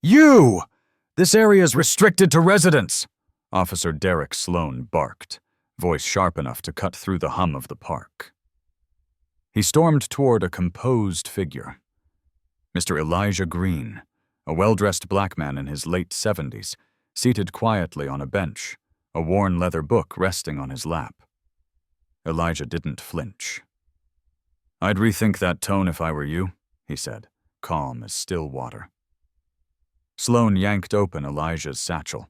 You! This area is restricted to residents, Officer Derek Sloan barked, voice sharp enough to cut through the hum of the park. He stormed toward a composed figure. Mr. Elijah Greene, a well-dressed black man in his late 70s, seated quietly on a bench, a worn leather book resting on his lap. Elijah didn't flinch. "I'd rethink that tone if I were you," he said, calm as still water. Sloan yanked open Elijah's satchel.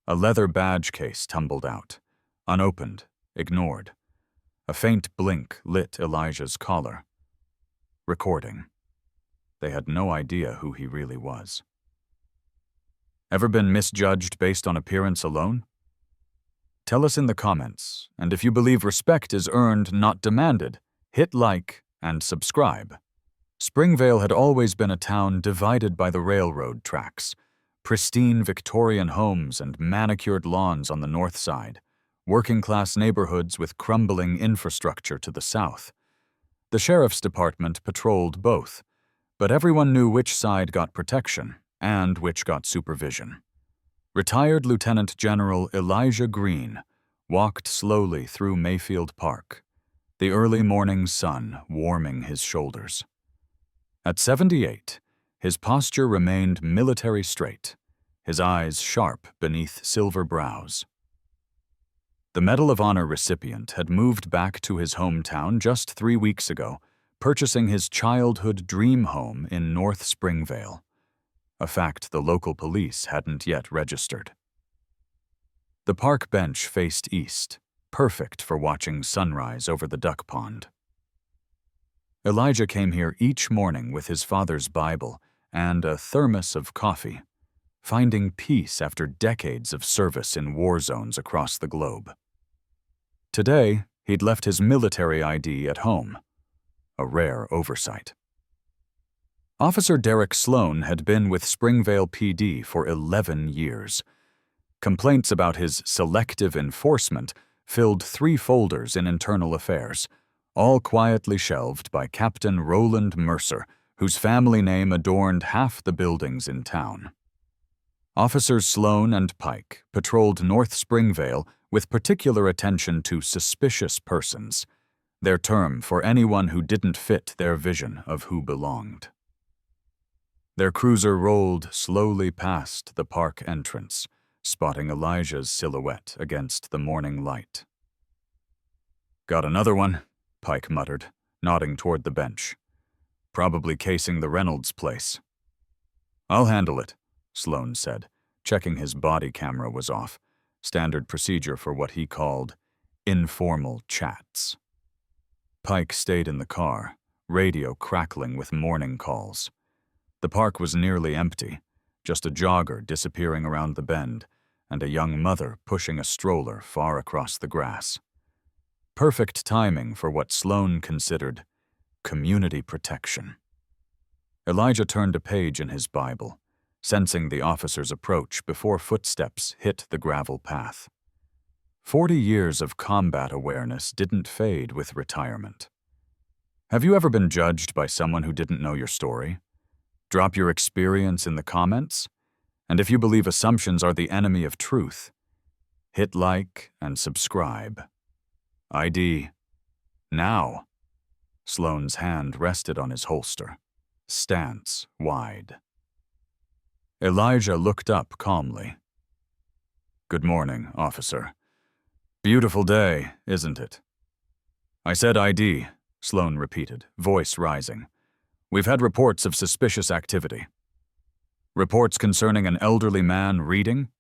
A leather badge case tumbled out, unopened, ignored. A faint blink lit Elijah's collar. Recording. They had no idea who he really was. Ever been misjudged based on appearance alone? Tell us in the comments, and if you believe respect is earned, not demanded, hit like and subscribe. Springvale had always been a town divided by the railroad tracks, pristine Victorian homes and manicured lawns on the north side, working-class neighborhoods with crumbling infrastructure to the south. The sheriff's department patrolled both, but everyone knew which side got protection and which got supervision. Retired Lieutenant General Elijah Greene walked slowly through Mayfield Park, the early morning sun warming his shoulders. At 78, his posture remained military straight, his eyes sharp beneath silver brows. The Medal of Honor recipient had moved back to his hometown just 3 weeks ago, purchasing his childhood dream home in North Springvale, a fact the local police hadn't yet registered. The park bench faced east, perfect for watching sunrise over the duck pond. Elijah came here each morning with his father's Bible and a thermos of coffee, finding peace after decades of service in war zones across the globe. Today, he'd left his military ID at home, a rare oversight. Officer Derek Sloan had been with Springvale PD for 11 years. Complaints about his selective enforcement filled 3 folders in internal affairs, all quietly shelved by Captain Roland Mercer, whose family name adorned half the buildings in town. Officers Sloan and Pike patrolled North Springvale with particular attention to suspicious persons, their term for anyone who didn't fit their vision of who belonged. Their cruiser rolled slowly past the park entrance, spotting Elijah's silhouette against the morning light. "Got another one," Pike muttered, nodding toward the bench. "Probably casing the Reynolds place." "I'll handle it," Sloan said, checking his body camera was off, standard procedure for what he called informal chats. Pike stayed in the car, radio crackling with morning calls. The park was nearly empty, just a jogger disappearing around the bend and a young mother pushing a stroller far across the grass. Perfect timing for what Sloan considered community protection. Elijah turned a page in his Bible, sensing the officer's approach before footsteps hit the gravel path. 40 years of combat awareness didn't fade with retirement. Have you ever been judged by someone who didn't know your story? Drop your experience in the comments, and if you believe assumptions are the enemy of truth, hit like and subscribe. ID. Now. Sloan's hand rested on his holster, stance wide. Elijah looked up calmly. "Good morning, officer. Beautiful day, isn't it?" "I said ID," Sloan repeated, voice rising. "We've had reports of suspicious activity." "Reports concerning an elderly man reading?"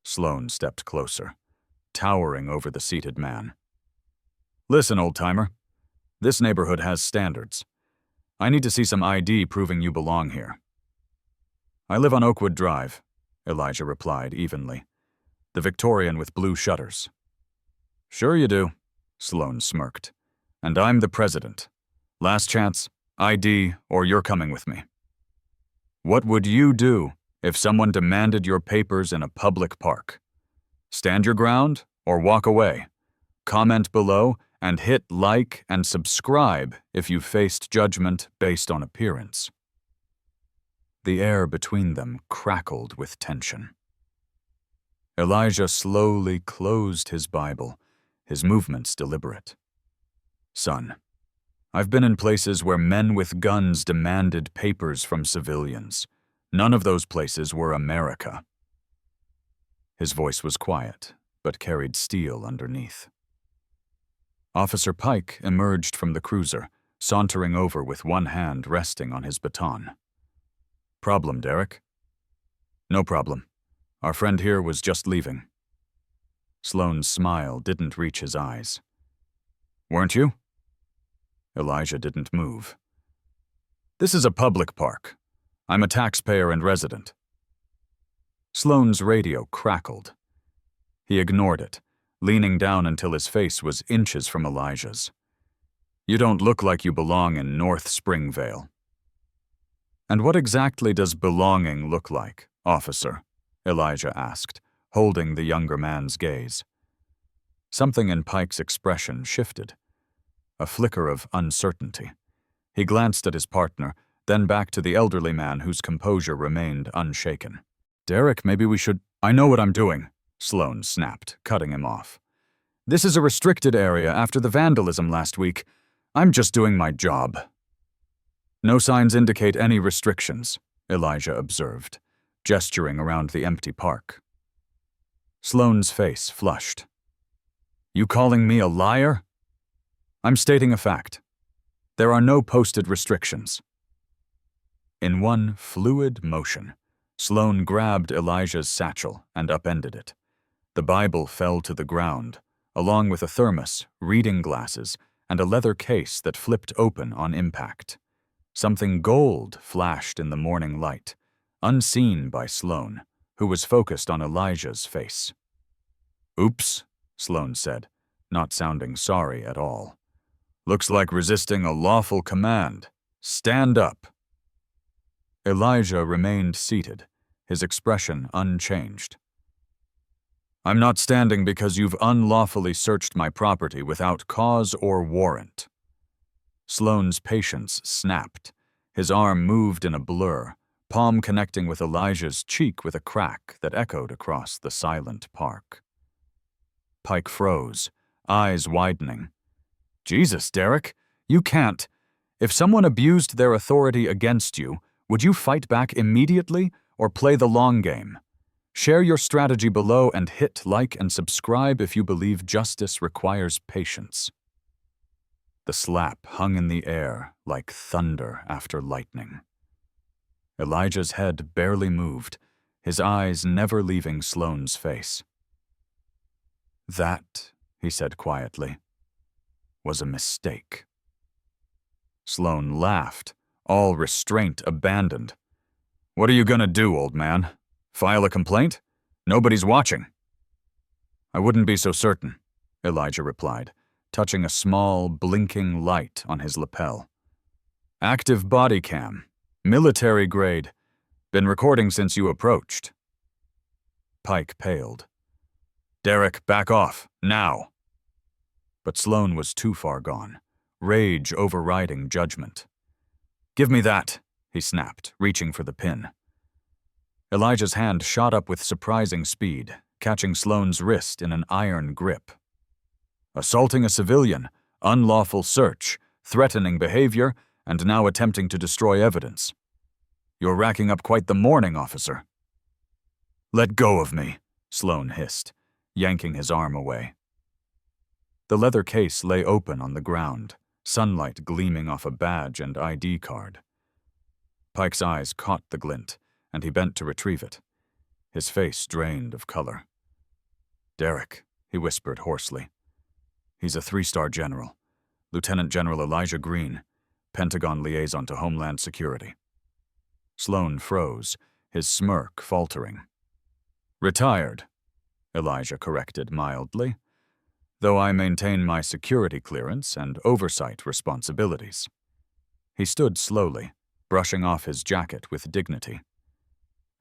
Sloan stepped closer, towering over the seated man. "Listen, old-timer. This neighborhood has standards. I need to see some ID proving you belong here." "I live on Oakwood Drive," Elijah replied evenly. "The Victorian with blue shutters." "Sure you do," Sloan smirked. "And I'm the president. Last chance, ID, or you're coming with me." "What would you do if someone demanded your papers in a public park? Stand your ground or walk away? Comment below and hit like and subscribe if you faced judgment based on appearance. The air between them crackled with tension. Elijah slowly closed his Bible, his movements deliberate. "Son, I've been in places where men with guns demanded papers from civilians. None of those places were America." His voice was quiet, but carried steel underneath. Officer Pike emerged from the cruiser, sauntering over with one hand resting on his baton. "Problem, Derek?" "No problem. Our friend here was just leaving." Sloan's smile didn't reach his eyes. "Weren't you?" Elijah didn't move. "This is a public park. I'm a taxpayer and resident." Sloan's radio crackled. He ignored it, leaning down until his face was inches from Elijah's. "You don't look like you belong in North Springvale." "And what exactly does belonging look like, officer?" Elijah asked, holding the younger man's gaze. Something in Pike's expression shifted. A flicker of uncertainty. He glanced at his partner, then back to the elderly man whose composure remained unshaken. "Derek, maybe we should—" "I know what I'm doing," Sloan snapped, cutting him off. "This is a restricted area after the vandalism last week. I'm just doing my job." "No signs indicate any restrictions," Elijah observed, gesturing around the empty park. Sloan's face flushed. "You calling me a liar?" "I'm stating a fact. There are no posted restrictions." In one fluid motion, Sloan grabbed Elijah's satchel and upended it. The Bible fell to the ground, along with a thermos, reading glasses, and a leather case that flipped open on impact. Something gold flashed in the morning light, unseen by Sloan, who was focused on Elijah's face. "Oops," Sloan said, not sounding sorry at all. "Looks like resisting a lawful command. Stand up." Elijah remained seated, his expression unchanged. "I'm not standing because you've unlawfully searched my property without cause or warrant." Sloan's patience snapped. His arm moved in a blur, palm connecting with Elijah's cheek with a crack that echoed across the silent park. Pike froze, eyes widening. "Jesus, Derek, you can't. If someone abused their authority against you, would you fight back immediately or play the long game? Share your strategy below and hit like and subscribe if you believe justice requires patience." The slap hung in the air like thunder after lightning. Elijah's head barely moved, his eyes never leaving Sloan's face. "That," he said quietly, "was a mistake." Sloan laughed, all restraint abandoned. "What are you gonna do, old man? File a complaint? Nobody's watching." "I wouldn't be so certain," Elijah replied, touching a small, blinking light on his lapel. "Active body cam. Military grade. Been recording since you approached." Pike paled. "Derek, back off, now." But Sloan was too far gone, rage overriding judgment. "Give me that," he snapped, reaching for the pin. Elijah's hand shot up with surprising speed, catching Sloan's wrist in an iron grip. "Assaulting a civilian, unlawful search, threatening behavior, and now attempting to destroy evidence. You're racking up quite the morning, officer." "Let go of me," Sloan hissed, yanking his arm away. The leather case lay open on the ground, sunlight gleaming off a badge and ID card. Pike's eyes caught the glint, and he bent to retrieve it. His face drained of color. "Derek," he whispered hoarsely. "He's a 3-star general, Lieutenant General Elijah Greene, Pentagon liaison to Homeland Security." Sloan froze, his smirk faltering. "Retired," Elijah corrected mildly, "though I maintain my security clearance and oversight responsibilities." He stood slowly, brushing off his jacket with dignity.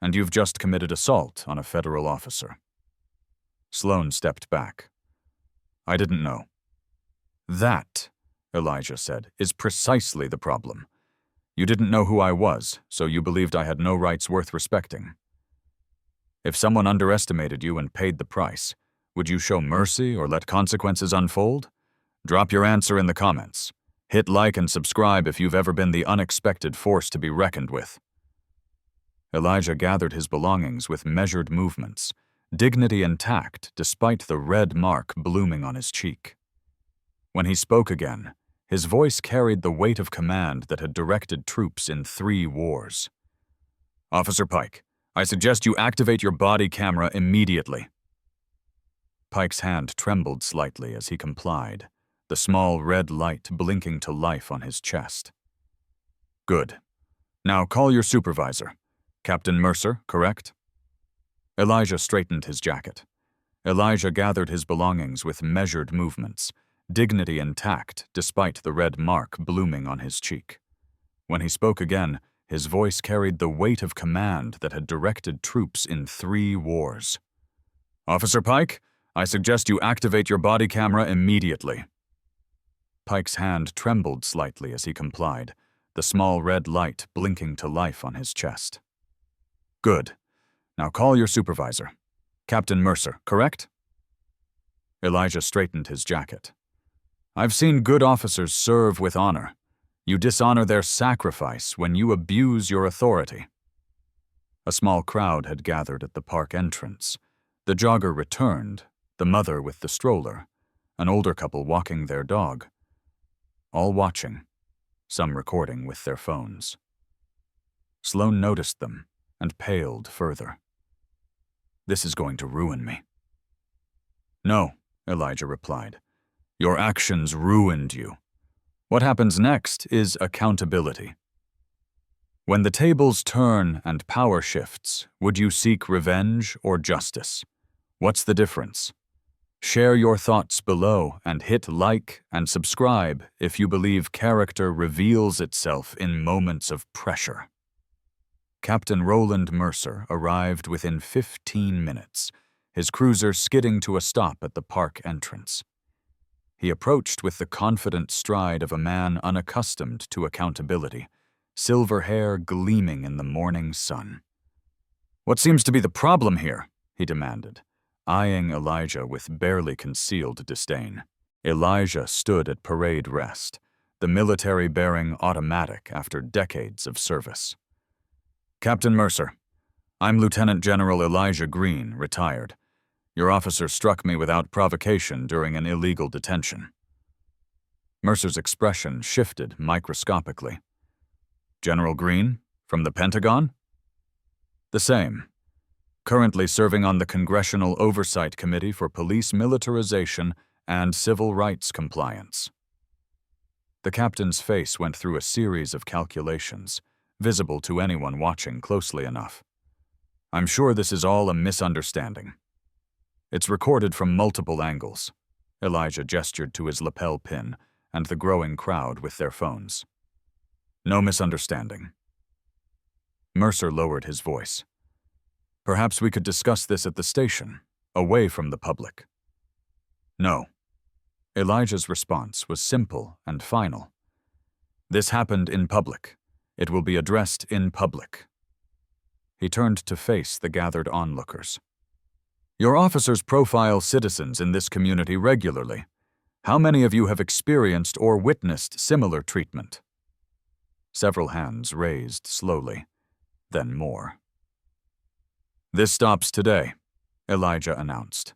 "And you've just committed assault on a federal officer." Sloan stepped back. "I didn't know." "That," Elijah said, "is precisely the problem. You didn't know who I was, so you believed I had no rights worth respecting. If someone underestimated you and paid the price, would you show mercy or let consequences unfold? Drop your answer in the comments. Hit like and subscribe if you've ever been the unexpected force to be reckoned with. Elijah gathered his belongings with measured movements, dignity intact despite the red mark blooming on his cheek. When he spoke again, his voice carried the weight of command that had directed troops in 3 wars. Officer Pike, I suggest you activate your body camera immediately. Pike's hand trembled slightly as he complied, the small red light blinking to life on his chest. Good. Now call your supervisor. Captain Mercer, correct? Elijah straightened his jacket. Elijah gathered his belongings with measured movements, dignity intact despite the red mark blooming on his cheek. When he spoke again, his voice carried the weight of command that had directed troops in 3 wars. Officer Pike, I suggest you activate your body camera immediately. Pike's hand trembled slightly as he complied, the small red light blinking to life on his chest. Good. Now call your supervisor. Captain Mercer, correct? Elijah straightened his jacket. I've seen good officers serve with honor. You dishonor their sacrifice when you abuse your authority. A small crowd had gathered at the park entrance. The jogger returned, the mother with the stroller, an older couple walking their dog. All watching, some recording with their phones. Sloan noticed them and paled further. This is going to ruin me. No, Elijah replied. Your actions ruined you. What happens next is accountability. When the tables turn and power shifts, would you seek revenge or justice? What's the difference? Share your thoughts below and hit like and subscribe if you believe character reveals itself in moments of pressure. Captain Roland Mercer arrived within 15 minutes, his cruiser skidding to a stop at the park entrance. He approached with the confident stride of a man unaccustomed to accountability, silver hair gleaming in the morning sun. What seems to be the problem here? He demanded, eyeing Elijah with barely concealed disdain. Elijah stood at parade rest, the military-bearing automatic after decades of service. Captain Mercer, I'm Lieutenant General Elijah Greene, retired. Your officer struck me without provocation during an illegal detention. Mercer's expression shifted microscopically. General Greene, from the Pentagon? The same. Currently serving on the Congressional Oversight Committee for Police Militarization and Civil Rights Compliance. The captain's face went through a series of calculations, visible to anyone watching closely enough. I'm sure this is all a misunderstanding. It's recorded from multiple angles. Elijah gestured to his lapel pin and the growing crowd with their phones. No misunderstanding. Mercer lowered his voice. Perhaps we could discuss this at the station, away from the public. No. Elijah's response was simple and final. This happened in public. It will be addressed in public. He turned to face the gathered onlookers. Your officers profile citizens in this community regularly. How many of you have experienced or witnessed similar treatment? Several hands raised slowly, then more. This stops today, Elijah announced.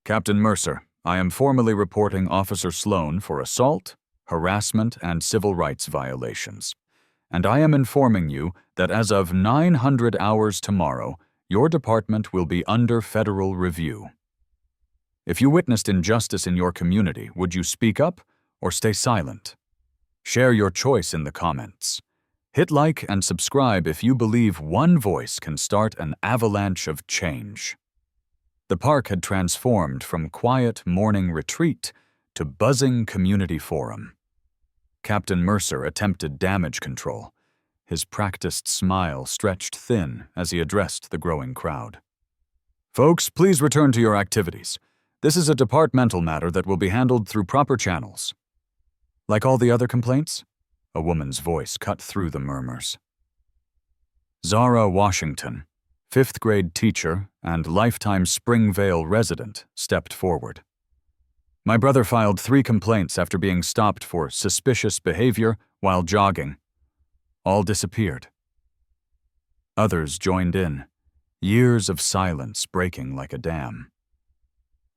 Captain Mercer, I am formally reporting Officer Sloan for assault, harassment, and civil rights violations. And I am informing you that as of 900 hours tomorrow, your department will be under federal review. If you witnessed injustice in your community, would you speak up or stay silent? Share your choice in the comments. Hit like and subscribe if you believe one voice can start an avalanche of change. The park had transformed from quiet morning retreat to buzzing community forum. Captain Mercer attempted damage control. His practiced smile stretched thin as he addressed the growing crowd. Folks, please return to your activities. This is a departmental matter that will be handled through proper channels. Like all the other complaints? A woman's voice cut through the murmurs. Zara Washington, fifth-grade teacher and lifetime Springvale resident, stepped forward. My brother filed 3 complaints after being stopped for suspicious behavior while jogging. All disappeared. Others joined in, years of silence breaking like a dam.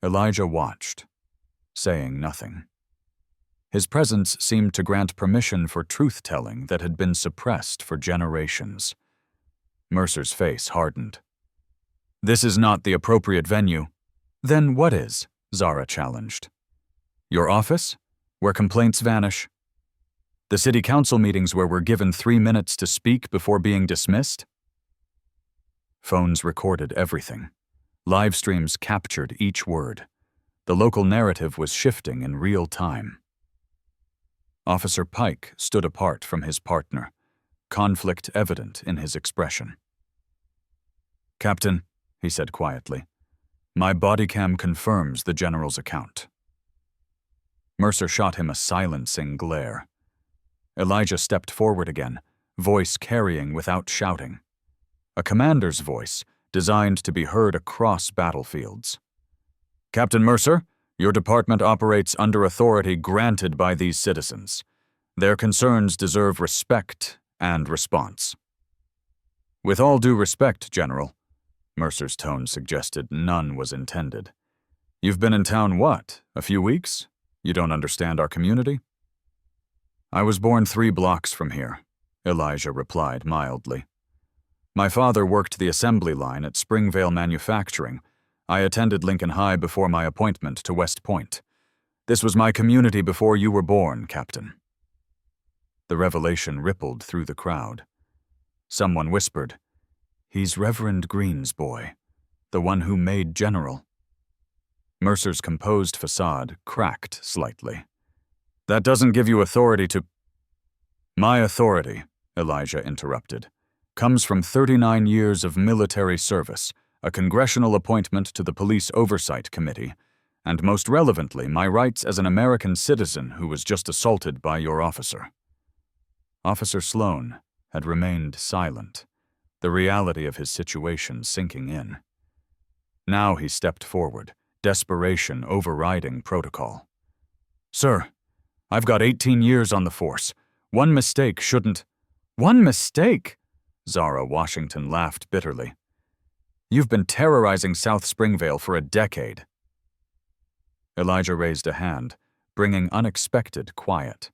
Elijah watched, saying nothing. His presence seemed to grant permission for truth-telling that had been suppressed for generations. Mercer's face hardened. "This is not the appropriate venue." "Then what is?" Zara challenged. "Your office, where complaints vanish. The city council meetings where we're given 3 minutes to speak before being dismissed." Phones recorded everything. Live streams captured each word. The local narrative was shifting in real time. Officer Pike stood apart from his partner, conflict evident in his expression. "Captain," he said quietly, "my body cam confirms the general's account." Mercer shot him a silencing glare. Elijah stepped forward again, voice carrying without shouting. A commander's voice, designed to be heard across battlefields. "Captain Mercer, your department operates under authority granted by these citizens. Their concerns deserve respect and response." "With all due respect, General," Mercer's tone suggested none was intended. "You've been in town what, a few weeks? You don't understand our community?" "I was born 3 blocks from here," Elijah replied mildly. "My father worked the assembly line at Springvale Manufacturing. I attended Lincoln High before my appointment to West Point. This was my community before you were born, Captain." The revelation rippled through the crowd. Someone whispered, "He's Reverend Greene's boy, the one who made General." Mercer's composed facade cracked slightly. "That doesn't give you authority to—" "My authority," Elijah interrupted, "comes from 39 years of military service, a congressional appointment to the Police Oversight Committee, and most relevantly, my rights as an American citizen who was just assaulted by your officer." Officer Sloan had remained silent, the reality of his situation sinking in. Now he stepped forward, desperation overriding protocol. "Sir, I've got 18 years on the force. One mistake shouldn't—" "One mistake?" Zara Washington laughed bitterly. "You've been terrorizing South Springvale for a decade." Elijah raised a hand, bringing unexpected quiet.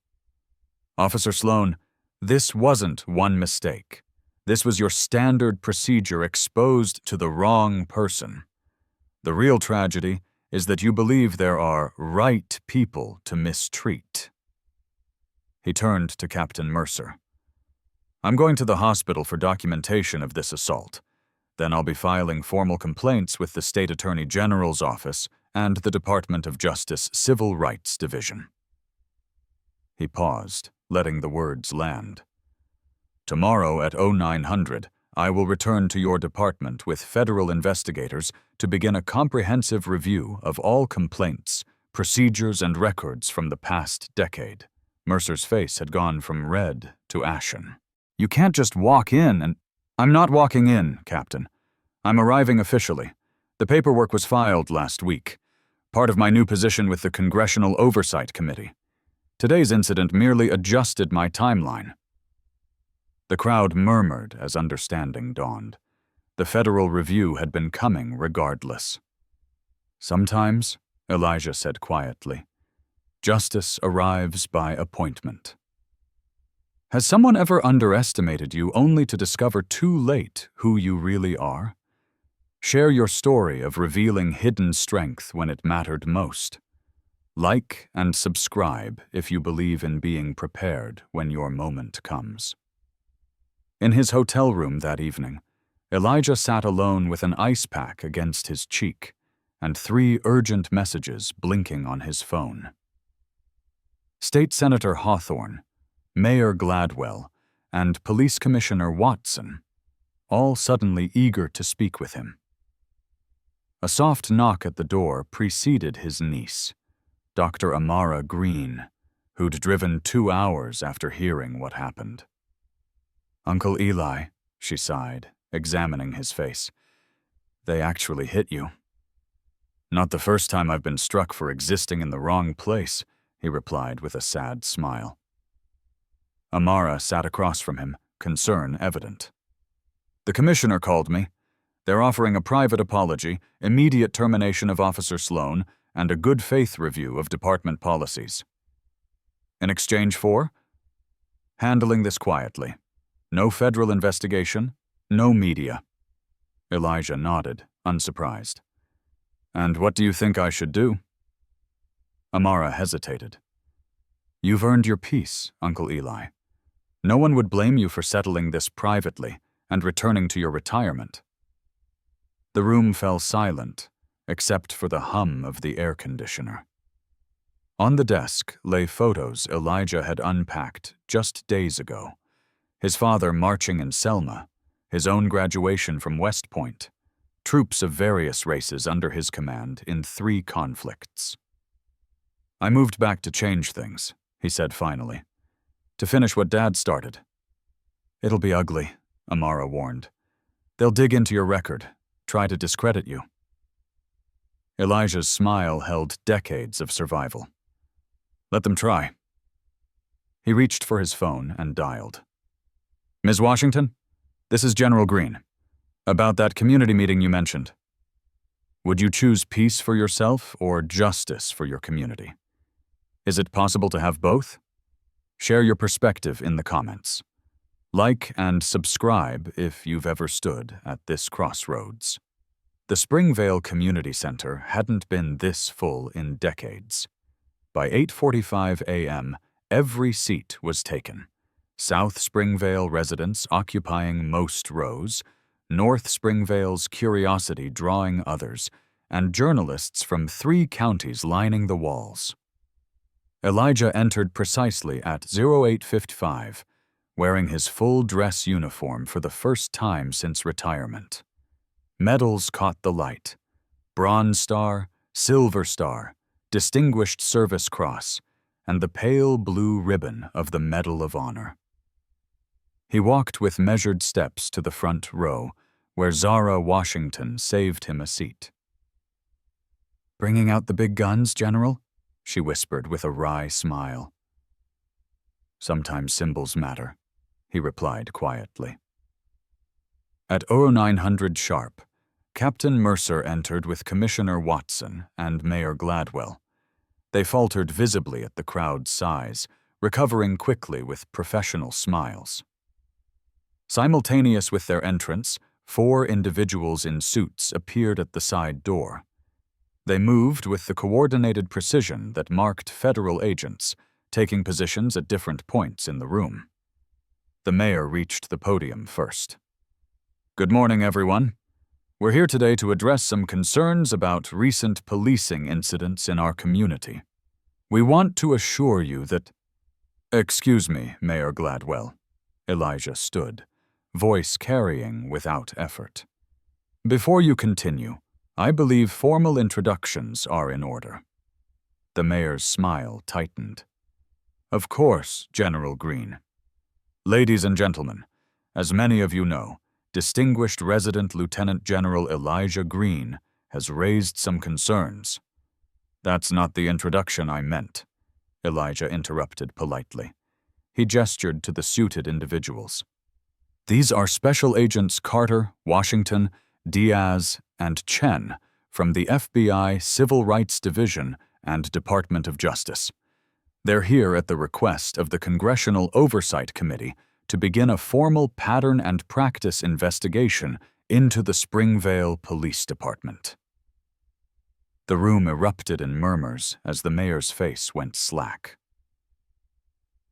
"Officer Sloan, this wasn't one mistake. This was your standard procedure exposed to the wrong person. The real tragedy is that you believe there are right people to mistreat." He turned to Captain Mercer. "I'm going to the hospital for documentation of this assault. Then I'll be filing formal complaints with the State Attorney General's office and the Department of Justice Civil Rights Division." He paused, letting the words land. "Tomorrow at 0900, I will return to your department with federal investigators to begin a comprehensive review of all complaints, procedures, and records from the past decade." Mercer's face had gone from red to ashen. "You can't just walk in and—" "I'm not walking in, Captain. I'm arriving officially. The paperwork was filed last week, part of my new position with the Congressional Oversight Committee. Today's incident merely adjusted my timeline." The crowd murmured as understanding dawned. The federal review had been coming regardless. "Sometimes," Elijah said quietly, "justice arrives by appointment." Has someone ever underestimated you only to discover too late who you really are? Share your story of revealing hidden strength when it mattered most. Like and subscribe if you believe in being prepared when your moment comes. In his hotel room that evening, Elijah sat alone with an ice pack against his cheek and 3 urgent messages blinking on his phone. State Senator Hawthorne, Mayor Gladwell, and Police Commissioner Watson, all suddenly eager to speak with him. A soft knock at the door preceded his niece, Dr. Amara Greene, who'd driven 2 hours after hearing what happened. "Uncle Eli," she sighed, examining his face. "They actually hit you." "Not the first time I've been struck for existing in the wrong place," he replied with a sad smile. Amara sat across from him, concern evident. "The commissioner called me. They're offering a private apology, immediate termination of Officer Sloan, and a good faith review of department policies. In exchange for handling this quietly. No federal investigation, no media." Elijah nodded, unsurprised. "And what do you think I should do?" Amara hesitated. "You've earned your peace, Uncle Eli. No one would blame you for settling this privately and returning to your retirement." The room fell silent, except for the hum of the air conditioner. On the desk lay photos Elijah had unpacked just days ago. His father marching in Selma, his own graduation from West Point, troops of various races under his command in 3 conflicts. "I moved back to change things," he said finally. "To finish what Dad started." "It'll be ugly," Amara warned. "They'll dig into your record, try to discredit you." Elijah's smile held decades of survival. "Let them try." He reached for his phone and dialed. "Ms. Washington, this is General Greene. About that community meeting you mentioned. Would you choose peace for yourself or justice for your community? Is it possible to have both? Share your perspective in the comments. Like and subscribe if you've ever stood at this crossroads." The Springvale Community Center hadn't been this full in decades. By 8:45 a.m., every seat was taken. South Springvale residents occupying most rows, North Springvale's curiosity drawing others, and journalists from 3 counties lining the walls. Elijah entered precisely at 08:55, wearing his full dress uniform for the first time since retirement. Medals caught the light: Bronze Star, Silver Star, Distinguished Service Cross, and the pale blue ribbon of the Medal of Honor. He walked with measured steps to the front row, where Zara Washington saved him a seat. "Bringing out the big guns, General?" she whispered with a wry smile. "Sometimes symbols matter," he replied quietly. At 0900 sharp, Captain Mercer entered with Commissioner Watson and Mayor Gladwell. They faltered visibly at the crowd's size, recovering quickly with professional smiles. Simultaneous with their entrance, 4 individuals in suits appeared at the side door. They moved with the coordinated precision that marked federal agents, taking positions at different points in the room. The mayor reached the podium first. "Good morning, everyone. We're here today to address some concerns about recent policing incidents in our community. We want to assure you that—" "Excuse me, Mayor Gladwell." Elijah stood, voice carrying without effort. "Before you continue, I believe formal introductions are in order." The mayor's smile tightened. "Of course, General Greene. Ladies and gentlemen, as many of you know, Distinguished Resident Lieutenant General Elijah Greene has raised some concerns." "That's not the introduction I meant," Elijah interrupted politely. He gestured to the suited individuals. "These are Special Agents Carter, Washington, Diaz, and Chen from the FBI Civil Rights Division and Department of Justice. They're here at the request of the Congressional Oversight Committee to begin a formal pattern and practice investigation into the Springvale Police Department." The room erupted in murmurs as the mayor's face went slack.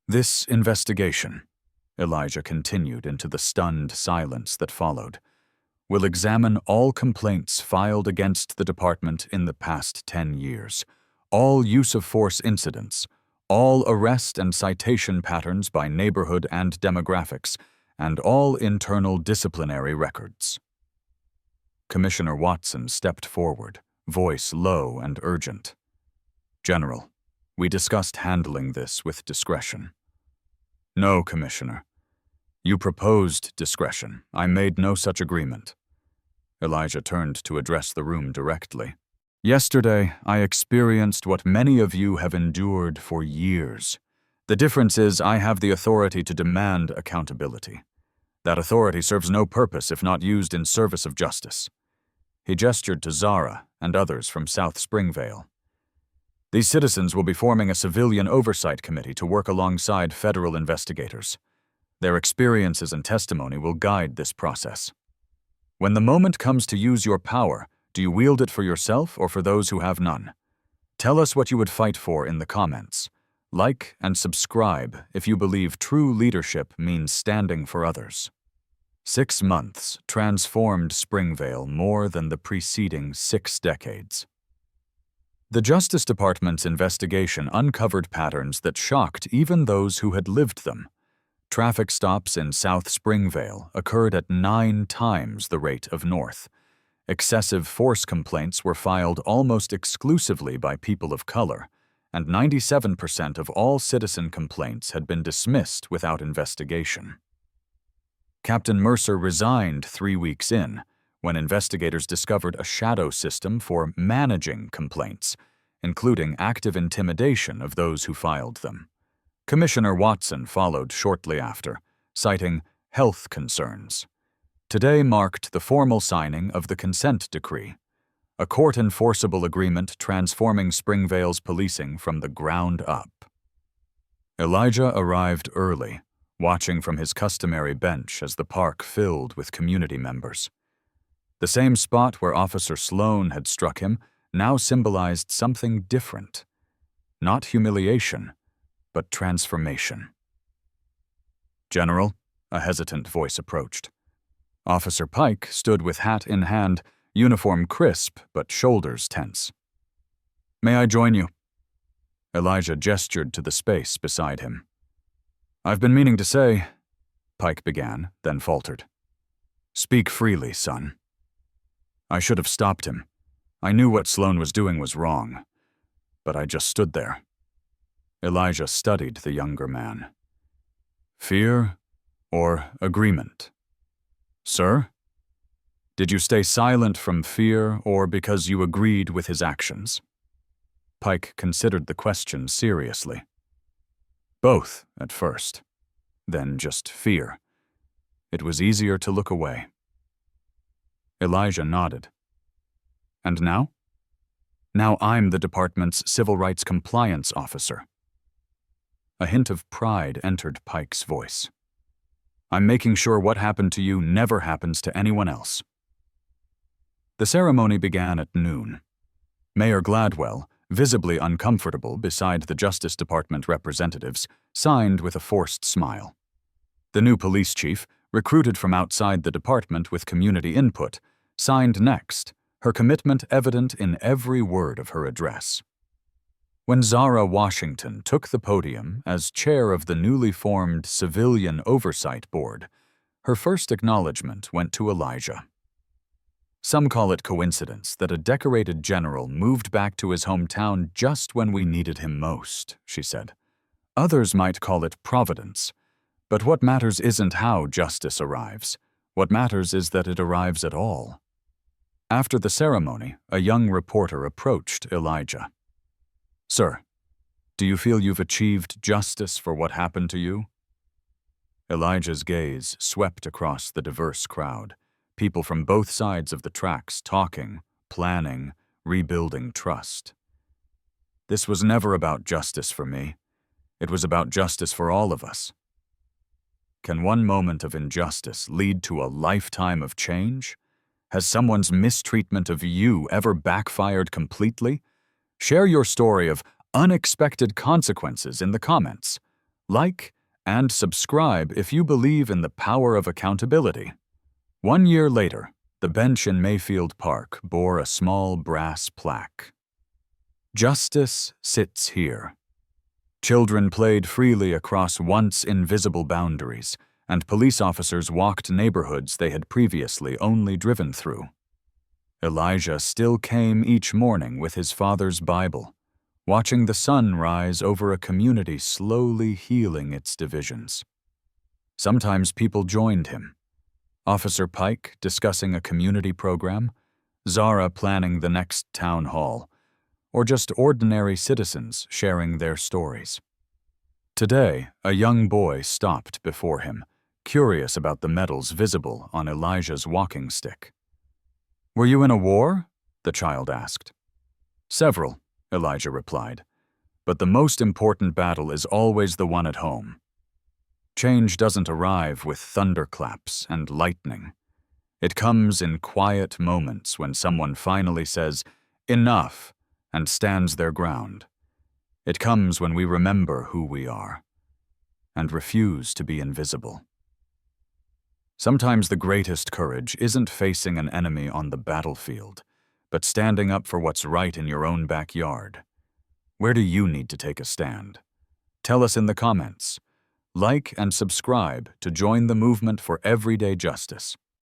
"This investigation," Elijah continued into the stunned silence that followed, "will examine all complaints filed against the department in the past 10 years, all use-of-force incidents, all arrest and citation patterns by neighborhood and demographics, and all internal disciplinary records." Commissioner Watson stepped forward, voice low and urgent. "General, We discussed handling this with discretion. No, Commissioner. You proposed discretion. I made no such agreement. Elijah turned to address the room directly. Yesterday, I experienced what many of you have endured for years. The difference is I have the authority to demand accountability. That authority serves no purpose if not used in service of justice. He gestured to Zara and others from South Springvale. These citizens will be forming a civilian oversight committee to work alongside federal investigators. Their experiences and testimony will guide this process. When the moment comes to use your power, do you wield it for yourself or for those who have none? Tell us what you would fight for in the comments. Like and subscribe if you believe true leadership means standing for others. 6 months transformed Springvale more than the preceding 6 decades. The Justice Department's investigation uncovered patterns that shocked even those who had lived them. Traffic stops in South Springvale occurred at 9 times the rate of North. Excessive force complaints were filed almost exclusively by people of color, and 97% of all citizen complaints had been dismissed without investigation. Captain Mercer resigned 3 weeks in, when investigators discovered a shadow system for managing complaints, including active intimidation of those who filed them. Commissioner Watson followed shortly after, citing health concerns. Today marked the formal signing of the consent decree, a court-enforceable agreement transforming Springvale's policing from the ground up. Elijah arrived early, watching from his customary bench as the park filled with community members. The same spot where Officer Sloan had struck him now symbolized something different. Not humiliation, but transformation. General, a hesitant voice approached. Officer Pike stood with hat in hand, uniform crisp but shoulders tense. May I join you? Elijah gestured to the space beside him. I've been meaning to say, Pike began, then faltered. Speak freely, son. I should have stopped him. I knew what Sloan was doing was wrong, but I just stood there. Elijah studied the younger man. Fear or agreement? Sir? Did you stay silent from fear or because you agreed with his actions? Pike considered the question seriously. Both at first, then just fear. It was easier to look away. Elijah nodded. And now? Now I'm the department's civil rights compliance officer. A hint of pride entered Pike's voice. I'm making sure what happened to you never happens to anyone else. The ceremony began at noon. Mayor Gladwell, visibly uncomfortable beside the Justice Department representatives, signed with a forced smile. The new police chief, recruited from outside the department with community input, signed next, her commitment evident in every word of her address. When Zara Washington took the podium as chair of the newly formed Civilian Oversight Board, her first acknowledgement went to Elijah. Some call it coincidence that a decorated general moved back to his hometown just when we needed him most, she said. Others might call it providence. But what matters isn't how justice arrives. What matters is that it arrives at all. After the ceremony, a young reporter approached Elijah. Sir, do you feel you've achieved justice for what happened to you? Elijah's gaze swept across the diverse crowd, people from both sides of the tracks talking, planning, rebuilding trust. This was never about justice for me. It was about justice for all of us. Can one moment of injustice lead to a lifetime of change? Has someone's mistreatment of you ever backfired completely? Share your story of unexpected consequences in the comments. Like and subscribe if you believe in the power of accountability. 1 year later, the bench in Mayfield Park bore a small brass plaque. Justice sits here. Children played freely across once invisible boundaries, and police officers walked neighborhoods they had previously only driven through. Elijah still came each morning with his father's Bible, watching the sun rise over a community slowly healing its divisions. Sometimes people joined him. Officer Pike discussing a community program, Zara planning the next town hall, or just ordinary citizens sharing their stories. Today, a young boy stopped before him, curious about the medals visible on Elijah's walking stick. "Were you in a war?" the child asked. "Several," Elijah replied, "but the most important battle is always the one at home." Change doesn't arrive with thunderclaps and lightning. It comes in quiet moments when someone finally says, "Enough," and stands their ground. It comes when we remember who we are and refuse to be invisible. Sometimes the greatest courage isn't facing an enemy on the battlefield, but standing up for what's right in your own backyard. Where do you need to take a stand? Tell us in the comments. Like and subscribe to join the movement for everyday justice.